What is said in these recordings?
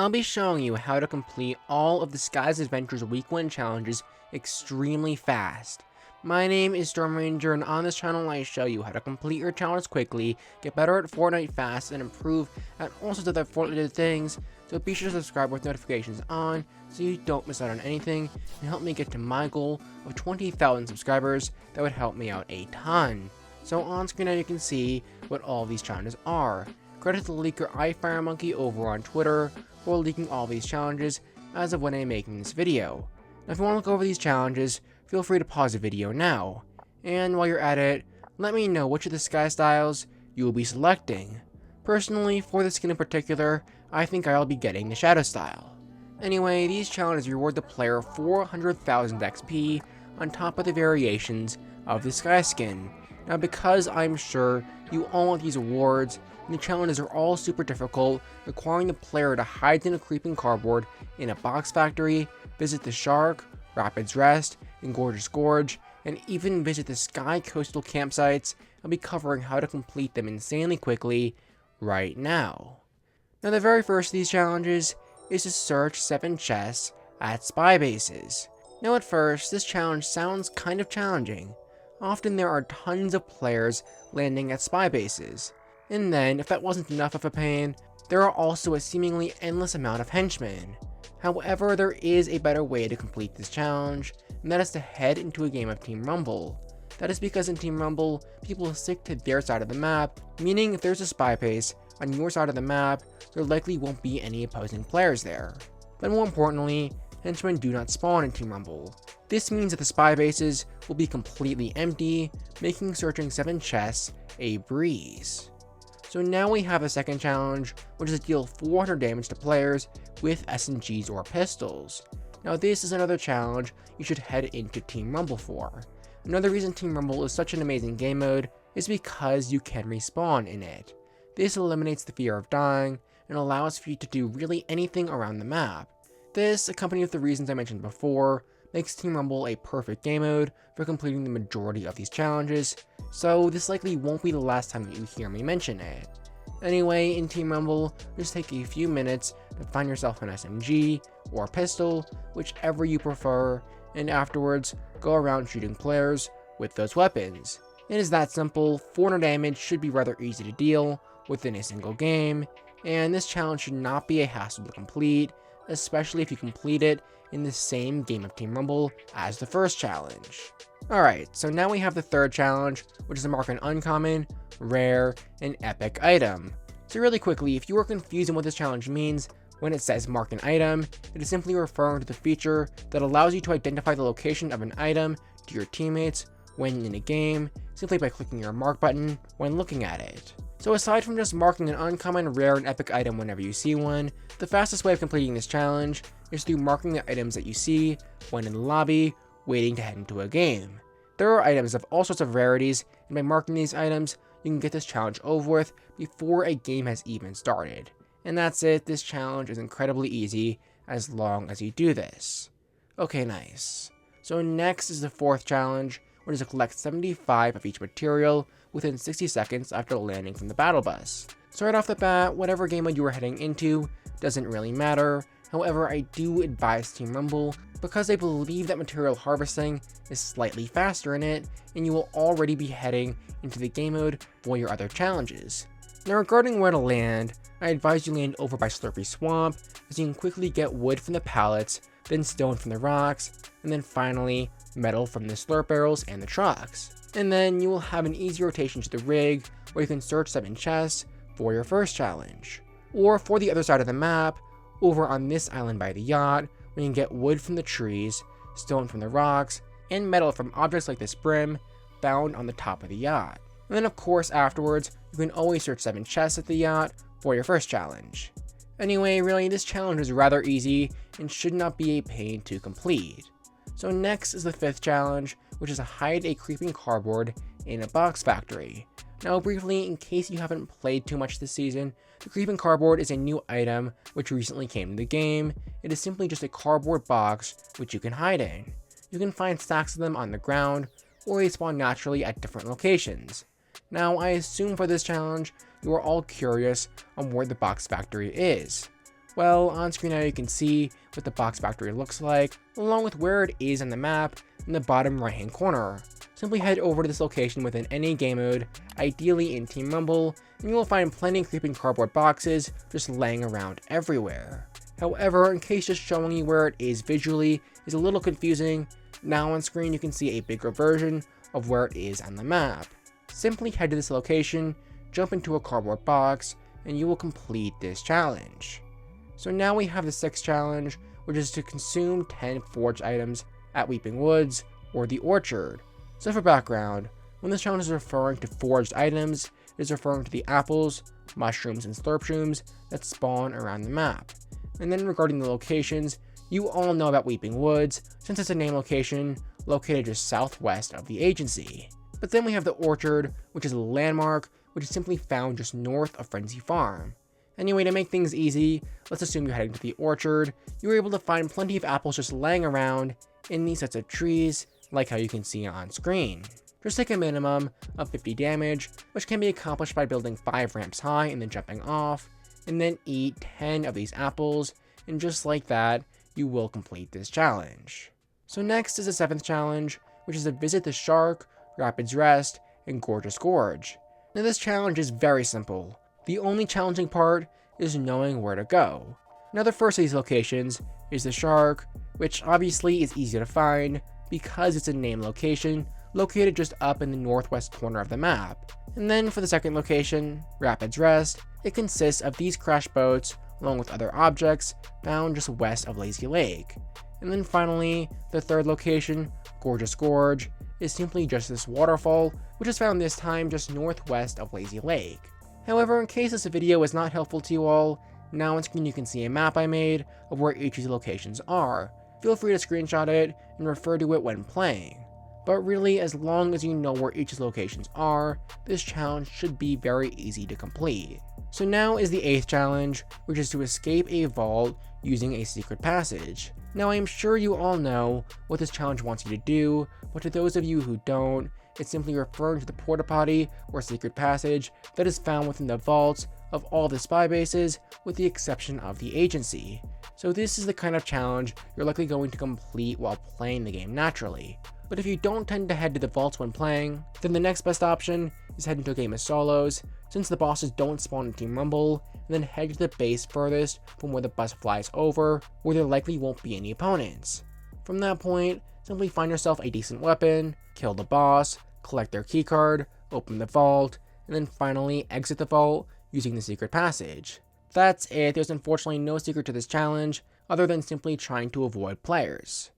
I'll be showing you how to complete all of the Skye's Adventures Week 1 challenges extremely fast. My name is Storm Ranger, and on this channel I show you how to complete your challenges quickly, get better at Fortnite fast, and improve at all sorts of other Fortnite things. So be sure to subscribe with notifications on so you don't miss out on anything, and help me get to my goal of 20,000 subscribers. That would help me out a ton. So on screen now you can see what all these challenges are. Credit to the leaker iFireMonkey over on Twitter for leaking all these challenges as of when I'm making this video. Now if you want to look over these challenges, feel free to pause the video now. And while you're at it, let me know which of the Skye styles you will be selecting. Personally, for this skin in particular, I think I'll be getting the Shadow style. Anyway, these challenges reward the player 400,000 XP on top of the variations of the Skye skin. Now because I'm sure you all want these awards, and the challenges are all super difficult, requiring the player to hide in a creeping cardboard in a box factory, visit the Shark, Rapids Rest, and Gorgeous Gorge, and even visit the Skye coastal campsites. I'll be covering how to complete them insanely quickly right now. Now the very first of these challenges is to search 7 chests at spy bases. Now at first, this challenge sounds kind of challenging. Often there are tons of players landing at spy bases. And then, if that wasn't enough of a pain, there are also a seemingly endless amount of henchmen. However, there is a better way to complete this challenge, and that is to head into a game of Team Rumble. That is because in Team Rumble, people stick to their side of the map, meaning if there's a spy base on your side of the map, there likely won't be any opposing players there. But more importantly, henchmen do not spawn in Team Rumble. This means that the spy bases will be completely empty, making searching 7 chests a breeze. So now we have a second challenge, which is to deal 400 damage to players with SMGs or pistols. Now this is another challenge you should head into Team Rumble for. Another reason Team Rumble is such an amazing game mode is because you can respawn in it. This eliminates the fear of dying and allows for you to do really anything around the map. This, accompanied with the reasons I mentioned before, makes Team Rumble a perfect game mode for completing the majority of these challenges, so this likely won't be the last time that you hear me mention it. Anyway, in Team Rumble, just take a few minutes to find yourself an SMG or pistol, whichever you prefer, and afterwards go around shooting players with those weapons. It is that simple. 400 damage should be rather easy to deal within a single game, and this challenge should not be a hassle to complete, especially if you complete it in the same game of Team Rumble as the first challenge. Alright, so now we have the third challenge, which is to mark an uncommon, rare, and epic item. So really quickly, if you are confused on what this challenge means, when it says mark an item, it is simply referring to the feature that allows you to identify the location of an item to your teammates when in a game, simply by clicking your mark button when looking at it. So aside from just marking an uncommon, rare, and epic item whenever you see one, the fastest way of completing this challenge is through marking the items that you see when in the lobby, waiting to head into a game. There are items of all sorts of rarities, and by marking these items, you can get this challenge over with before a game has even started. And that's it. This challenge is incredibly easy as long as you do this. Okay, nice. So next is the fourth challenge, which is to collect 75 of each material within 60 seconds after landing from the battle bus. So right off the bat, whatever game mode you are heading into doesn't really matter. However, I do advise Team Rumble because I believe that material harvesting is slightly faster in it, and you will already be heading into the game mode for your other challenges. Now regarding where to land, I advise you land over by Slurpy Swamp, as you can quickly get wood from the pallets, then stone from the rocks, and then finally metal from the slurp barrels and the trucks. And then you will have an easy rotation to the rig, where you can search 7 chests for your first challenge. Or for the other side of the map, over on this island by the yacht, where you can get wood from the trees, stone from the rocks, and metal from objects like this brim found on the top of the yacht. And then of course afterwards, you can always search 7 chests at the yacht for your first challenge. Anyway, really, this challenge is rather easy and should not be a pain to complete. So next is the 5th challenge, which is to hide a creeping cardboard in a box factory. Now briefly, in case you haven't played too much this season, the creeping cardboard is a new item which recently came to the game. It is simply just a cardboard box which you can hide in. You can find stacks of them on the ground, or they spawn naturally at different locations. Now I assume for this challenge, you are all curious on where the box factory is. Well, on screen now you can see what the box factory looks like, along with where it is on the map in the bottom right hand corner. Simply head over to this location within any game mode, ideally in Team Rumble, and you will find plenty of creeping cardboard boxes just laying around everywhere. However, in case just showing you where it is visually is a little confusing, now on screen you can see a bigger version of where it is on the map. Simply head to this location, jump into a cardboard box, and you will complete this challenge. So now we have the 6th challenge, which is to consume 10 foraged items at Weeping Woods or the Orchard. So for background, when this challenge is referring to foraged items, it is referring to the apples, mushrooms, and slurp shrooms that spawn around the map. And then regarding the locations, you all know about Weeping Woods, since it's a named location located just southwest of the agency. But then we have the Orchard, which is a landmark which is simply found just north of Frenzy Farm. Anyway, to make things easy, let's assume you're heading to the Orchard. You were able to find plenty of apples just laying around in these sets of trees, like how you can see on screen. Just take a minimum of 50 damage, which can be accomplished by building 5 ramps high and then jumping off, and then eat 10 of these apples, and just like that, you will complete this challenge. So next is the 7th challenge, which is to visit the Shark, Rapids Rest, and Gorgeous Gorge. Now this challenge is very simple. The only challenging part is knowing where to go. Now the first of these locations is the Shark, which obviously is easy to find because it's a named location located just up in the northwest corner of the map. And then for the second location, Rapids Rest, it consists of these crash boats along with other objects found just west of Lazy Lake. And then finally, the third location, Gorgeous Gorge, is simply just this waterfall, which is found this time just northwest of Lazy Lake. However, in case this video is not helpful to you all, now on screen you can see a map I made of where each of these locations are. Feel free to screenshot it and refer to it when playing. But really, as long as you know where each of the locations are, this challenge should be very easy to complete. So now is the 8th challenge, which is to escape a vault using a secret passage. Now I am sure you all know what this challenge wants you to do, but to those of you who don't, it's simply referring to the porta potty or secret passage that is found within the vaults of all the spy bases with the exception of the agency. So this is the kind of challenge you're likely going to complete while playing the game naturally. But if you don't tend to head to the vaults when playing, then the next best option is head into a game of solos, since the bosses don't spawn in Team Rumble, and then head to the base furthest from where the bus flies over, where there likely won't be any opponents. From that point, simply find yourself a decent weapon, kill the boss, collect their keycard, open the vault, and then finally exit the vault using the secret passage. That's it. There's unfortunately no secret to this challenge, other than simply trying to avoid players.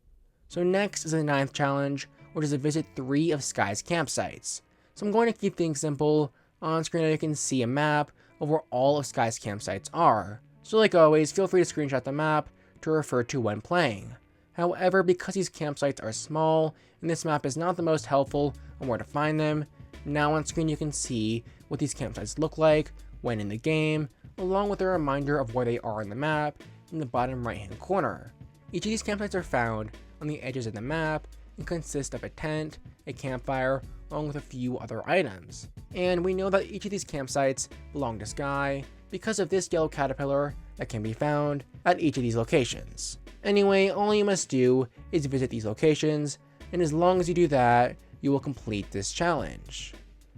So next is the 9th challenge, which is to visit 3 of Skye's campsites. So I'm going to keep things simple. On screen now you can see a map of where all of Skye's campsites are. So like always, feel free to screenshot the map to refer to when playing. However, because these campsites are small, and this map is not the most helpful on where to find them, now on screen you can see what these campsites look like when in the game, along with a reminder of where they are in the map in the bottom right hand corner. Each of these campsites are found on the edges of the map and consist of a tent, a campfire, along with a few other items. And we know that each of these campsites belong to Skye because of this yellow caterpillar that can be found at each of these locations. Anyway, all you must do is visit these locations, and as long as you do that, you will complete this challenge.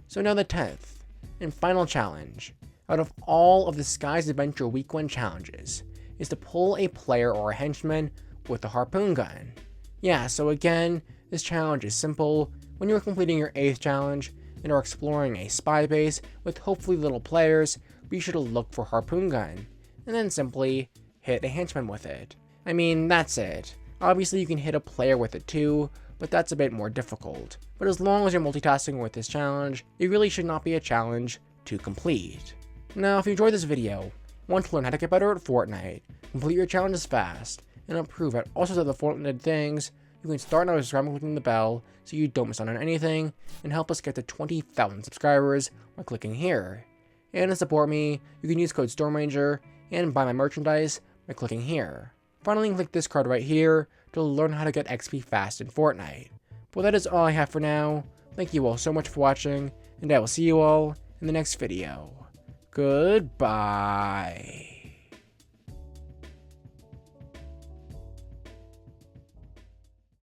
So now the 10th and final challenge out of all of the Skye's Adventure Week 1 challenges is to pull a player or a henchman with a harpoon gun. Yeah, so again, this challenge is simple. When you're completing your 8th challenge and are exploring a spy base with hopefully little players, be sure to look for harpoon gun, and then simply hit a henchman with it. I mean, that's it. Obviously you can hit a player with it too, but that's a bit more difficult. But as long as you're multitasking with this challenge, it really should not be a challenge to complete. Now, if you enjoyed this video, want to learn how to get better at Fortnite, complete your challenges fast, and improve at all sorts of the Fortnite things, you can start now by subscribing and clicking the bell so you don't miss out on anything, and help us get to 20,000 subscribers by clicking here. And to support me, you can use code StormRanger and buy my merchandise by clicking here. Finally, click this card right here to learn how to get XP fast in Fortnite. But that is all I have for now. Thank you all so much for watching, and I will see you all in the next video. Goodbye.